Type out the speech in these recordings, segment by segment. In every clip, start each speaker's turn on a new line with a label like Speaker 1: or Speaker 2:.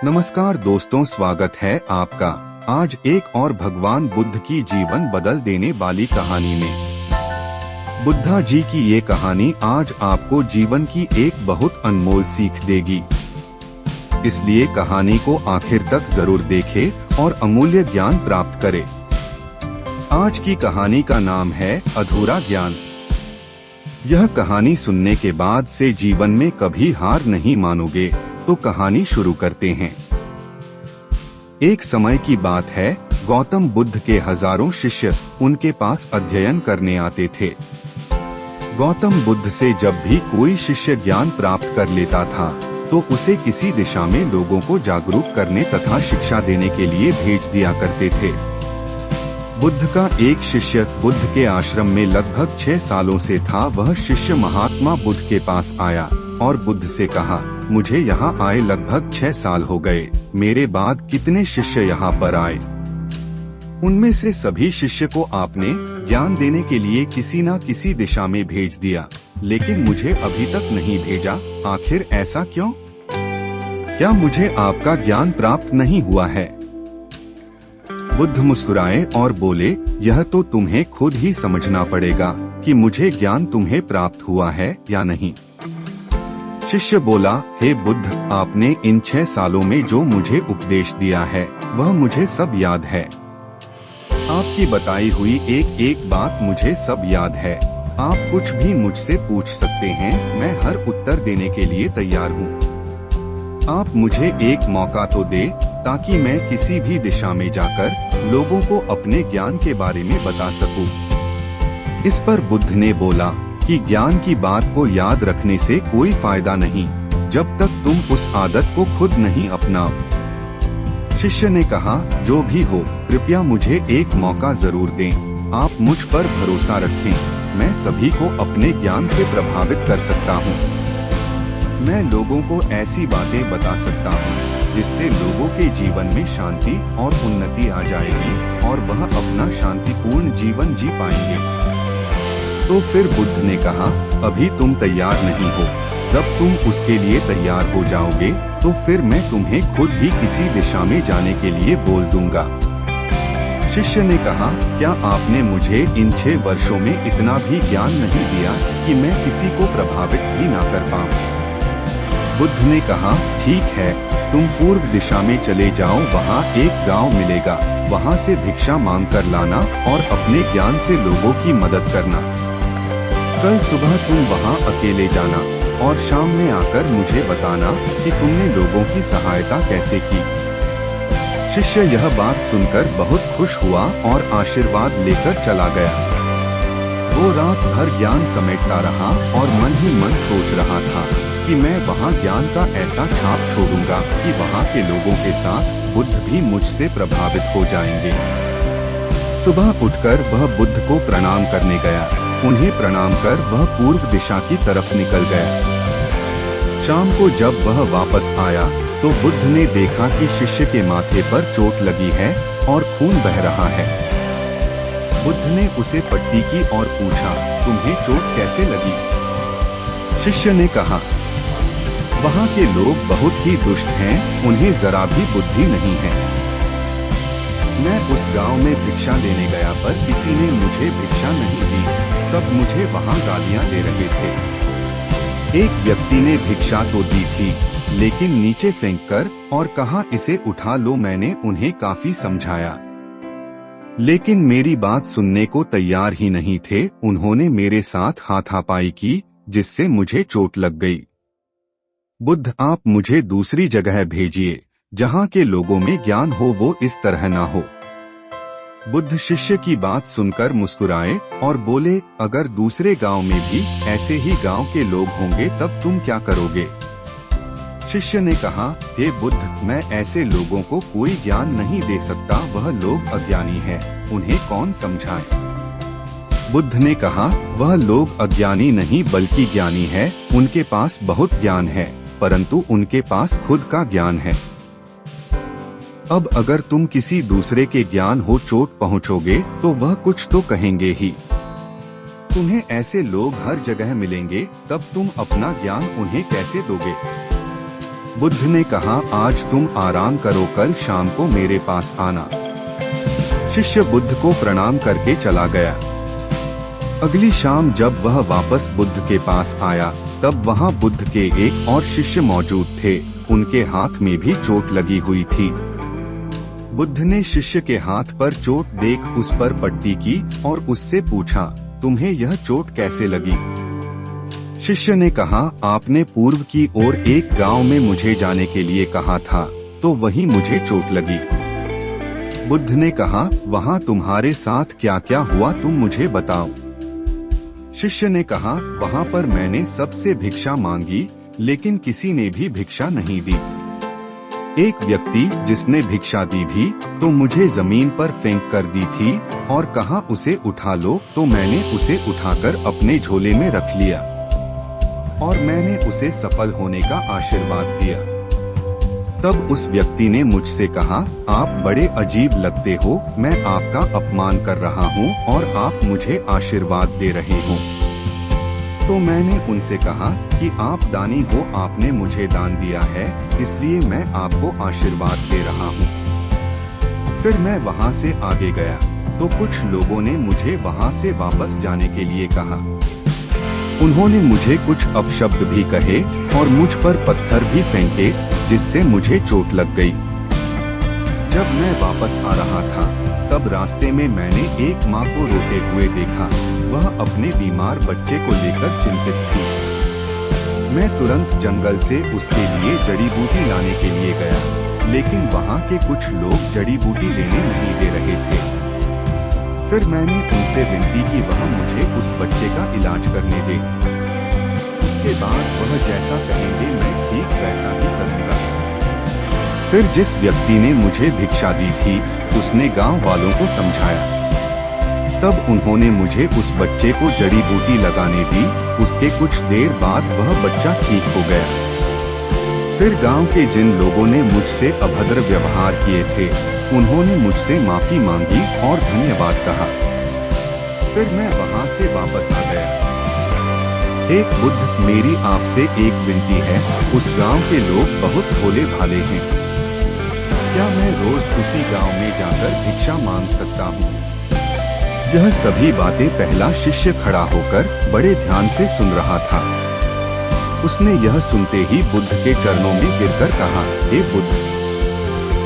Speaker 1: नमस्कार दोस्तों, स्वागत है आपका आज एक और भगवान बुद्ध की जीवन बदल देने वाली कहानी में। बुद्धा जी की ये कहानी आज आपको जीवन की एक बहुत अनमोल सीख देगी, इसलिए कहानी को आखिर तक जरूर देखें और अमूल्य ज्ञान प्राप्त करें। आज की कहानी का नाम है अधूरा ज्ञान। यह कहानी सुनने के बाद से जीवन में कभी हार नहीं मानोगे। तो कहानी शुरू करते हैं। एक समय की बात है, गौतम बुद्ध के हजारों शिष्य उनके पास अध्ययन करने आते थे। गौतम बुद्ध से जब भी कोई शिष्य ज्ञान प्राप्त कर लेता था तो उसे किसी दिशा में लोगों को जागरूक करने तथा शिक्षा देने के लिए भेज दिया करते थे। बुद्ध का एक शिष्य बुद्ध के आश्रम में लगभग 6 सालों से था। वह शिष्य महात्मा बुद्ध के पास आया और बुद्ध से कहा, मुझे यहाँ आए लगभग 6 साल हो गए। मेरे बाद कितने शिष्य यहाँ पर आए, उनमें से सभी शिष्य को आपने ज्ञान देने के लिए किसी न किसी दिशा में भेज दिया, लेकिन मुझे अभी तक नहीं भेजा। आखिर ऐसा क्यों? क्या मुझे आपका ज्ञान प्राप्त नहीं हुआ है? बुद्ध मुस्कुराए और बोले, यह तो तुम्हें खुद ही समझना पड़ेगा कि मुझे ज्ञान तुम्हें प्राप्त हुआ है या नहीं। शिष्य बोला, हे बुद्ध, आपने इन 6 सालों में जो मुझे उपदेश दिया है वह मुझे सब याद है। आपकी बताई हुई एक एक बात मुझे सब याद है। आप कुछ भी मुझसे पूछ सकते हैं, मैं हर उत्तर देने के लिए तैयार हूँ। आप मुझे एक मौका तो दे ताकि मैं किसी भी दिशा में जाकर लोगों को अपने ज्ञान के बारे में बता सकूं। इस पर बुद्ध ने बोला कि ज्ञान की बात को याद रखने से कोई फायदा नहीं जब तक तुम उस आदत को खुद नहीं अपनाओ। शिष्य ने कहा, जो भी हो, कृपया मुझे एक मौका जरूर दें। आप मुझ पर भरोसा रखें, मैं सभी को अपने ज्ञान से प्रभावित कर सकता हूँ। मैं लोगों को ऐसी बातें बता सकता हूँ जिससे लोगों के जीवन में शांति और उन्नति आ जाएगी और वह अपना शांतिपूर्ण जीवन जी पाएंगे। तो फिर बुद्ध ने कहा, अभी तुम तैयार नहीं हो। जब तुम उसके लिए तैयार हो जाओगे तो फिर मैं तुम्हें खुद ही किसी दिशा में जाने के लिए बोल दूंगा। शिष्य ने कहा, क्या आपने मुझे इन 6 वर्षों में इतना भी ज्ञान नहीं दिया कि मैं किसी को प्रभावित भी ना कर पाऊँ? बुद्ध ने कहा, ठीक है, तुम पूर्व दिशा में चले जाओ। वहाँ एक गांव मिलेगा, वहाँ से भिक्षा मांग कर लाना और अपने ज्ञान से लोगों की मदद करना। कल सुबह तुम वहाँ अकेले जाना और शाम में आकर मुझे बताना कि तुमने लोगों की सहायता कैसे की। शिष्य यह बात सुनकर बहुत खुश हुआ और आशीर्वाद लेकर चला गया। वो रात भर ज्ञान समेटता रहा और मन ही मन सोच रहा था कि मैं वहाँ ज्ञान का ऐसा छाप छोड़ूंगा कि वहाँ के लोगों के साथ बुद्ध भी मुझसे प्रभावित हो जाएंगे। सुबह उठकर वह बुद्ध को प्रणाम करने गया। उन्हें प्रणाम कर वह पूर्व दिशा की तरफ निकल गया। शाम को जब वह वापस आया तो बुद्ध ने देखा कि शिष्य के माथे पर चोट लगी है और खून बह रहा है। बुद्ध ने उसे पट्टी की और पूछा, तुम्हें चोट कैसे लगी? शिष्य ने कहा, वहाँ के लोग बहुत ही दुष्ट हैं, उन्हें जरा भी बुद्धि नहीं है। मैं उस गांव में भिक्षा लेने गया पर किसी ने मुझे भिक्षा नहीं दी, सब मुझे वहाँ गालियाँ दे रहे थे। एक व्यक्ति ने भिक्षा तो दी थी लेकिन नीचे फेंक कर और कहा, इसे उठा लो। मैंने उन्हें काफी समझाया लेकिन मेरी बात सुनने को तैयार ही नहीं थे। उन्होंने मेरे साथ हाथापाई की जिससे मुझे चोट लग गई। बुद्ध, आप मुझे दूसरी जगह भेजिए जहाँ के लोगों में ज्ञान हो, वो इस तरह ना हो। बुद्ध शिष्य की बात सुनकर मुस्कुराए और बोले, अगर दूसरे गांव में भी ऐसे ही गांव के लोग होंगे तब तुम क्या करोगे? शिष्य ने कहा, हे बुद्ध, मैं ऐसे लोगों को कोई ज्ञान नहीं दे सकता। वह लोग अज्ञानी हैं, उन्हें कौन समझाए? बुद्ध ने कहा, वह लोग अज्ञानी नहीं बल्कि ज्ञानी है। उनके पास बहुत ज्ञान है परंतु उनके पास खुद का ज्ञान है। अब अगर तुम किसी दूसरे के ज्ञान हो चोट पहुँचोगे तो वह कुछ तो कहेंगे ही। तुम्हें ऐसे लोग हर जगह मिलेंगे, तब तुम अपना ज्ञान उन्हें कैसे दोगे? बुद्ध ने कहा, आज तुम आराम करो, कल शाम को मेरे पास आना। शिष्य बुद्ध को प्रणाम करके चला गया। अगली शाम जब वह वापस बुद्ध के पास आया, तब वहाँ बुद्ध के एक और शिष्य मौजूद थे। उनके हाथ में भी चोट लगी हुई थी। बुद्ध ने शिष्य के हाथ पर चोट देख उस पर पट्टी की और उससे पूछा, तुम्हें यह चोट कैसे लगी? शिष्य ने कहा, आपने पूर्व की ओर एक गांव में मुझे जाने के लिए कहा था, तो वहीं मुझे चोट लगी। बुद्ध ने कहा, वहाँ तुम्हारे साथ क्या क्या हुआ, तुम मुझे बताओ। शिष्य ने कहा, वहाँ पर मैंने सबसे भिक्षा मांगी, लेकिन किसी ने भी भिक्षा नहीं दी। एक व्यक्ति जिसने भिक्षा दी भी, तो मुझे जमीन पर फेंक कर दी थी और कहा उसे उठा लो, तो मैंने उसे उठाकर अपने झोले में रख लिया और मैंने उसे सफल होने का आशीर्वाद दिया। तब उस व्यक्ति ने मुझसे कहा, आप बड़े अजीब लगते हो, मैं आपका अपमान कर रहा हूँ और आप मुझे आशीर्वाद दे रहे हो। तो मैंने उनसे कहा कि आप दानी हो, आपने मुझे दान दिया है, इसलिए मैं आपको आशीर्वाद दे रहा हूँ। फिर मैं वहाँ से आगे गया तो कुछ लोगों ने मुझे वहाँ से वापस जाने के लिए कहा। उन्होंने मुझे कुछ अपशब्द भी कहे और मुझ पर पत्थर भी फेंके, जिससे मुझे चोट लग गई। जब मैं वापस आ रहा था, तब रास्ते में मैंने एक माँ को रोते हुए देखा। वह अपने बीमार बच्चे को लेकर चिंतित थी। मैं तुरंत जंगल से उसके लिए जड़ी बूटी लाने के लिए गया, लेकिन वहाँ के कुछ लोग जड़ी बूटी लेने नहीं दे रहे थे। फिर मैंने उनसे विनती की वह मुझे उस बच्चे का इलाज करने दे। उसके बाद वह जैसा कहेंगे मैं ठीक वैसा ही करूँगा। फिर जिस व्यक्ति ने मुझे भिक्षा दी थी, उसने गांव वालों को समझाया। तब उन्होंने मुझे उस बच्चे को जड़ी बूटी लगाने दी। उसके कुछ देर बाद वह बच्चा ठीक हो गया। फिर गांव के जिन लोगों ने मुझसे अभद्र व्यवहार किए थे, उन्होंने मुझसे माफी मांगी और धन्यवाद कहा। फिर मैं वहां से वापस आ गया। एक बुद्ध, मेरी आपसे एक विनती है, उस गांव के लोग बहुत भोले भाले हैं। क्या मैं रोज उसी गांव में जाकर भिक्षा मांग सकता हूँ? यह सभी बातें पहला शिष्य खड़ा होकर बड़े ध्यान से सुन रहा था। उसने यह सुनते ही बुद्ध के चरणों में गिरकर कहा, हे बुद्ध,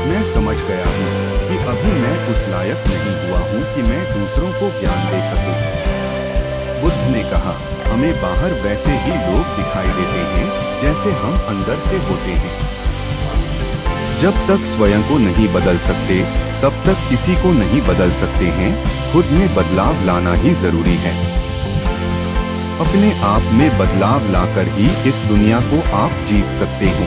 Speaker 1: मैं समझ गया हूँ कि अभी मैं उस लायक नहीं हुआ हूँ कि मैं दूसरों को ज्ञान दे सकूं। बुद्ध ने कहा, हमें बाहर वैसे ही लोग दिखाई देते हैं जैसे हम अंदर से होते हैं। जब तक स्वयं को नहीं बदल सकते, तब तक किसी को नहीं बदल सकते हैं। खुद में बदलाव लाना ही जरूरी है। अपने आप में बदलाव लाकर ही इस दुनिया को आप जीत सकते हो।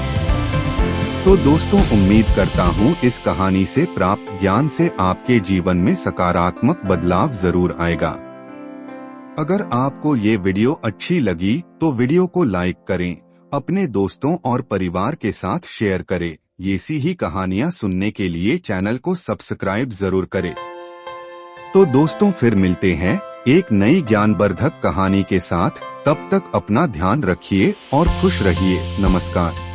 Speaker 1: तो दोस्तों, उम्मीद करता हूँ इस कहानी से प्राप्त ज्ञान से आपके जीवन में सकारात्मक बदलाव जरूर आएगा। अगर आपको ये वीडियो अच्छी लगी तो वीडियो को लाइक करें, अपने दोस्तों और परिवार के साथ शेयर करें। ऐसी ही कहानियाँ सुनने के लिए चैनल को सब्सक्राइब जरूर करें। तो दोस्तों, फिर मिलते हैं एक नई ज्ञानवर्धक कहानी के साथ। तब तक अपना ध्यान रखिए और खुश रहिए। नमस्कार।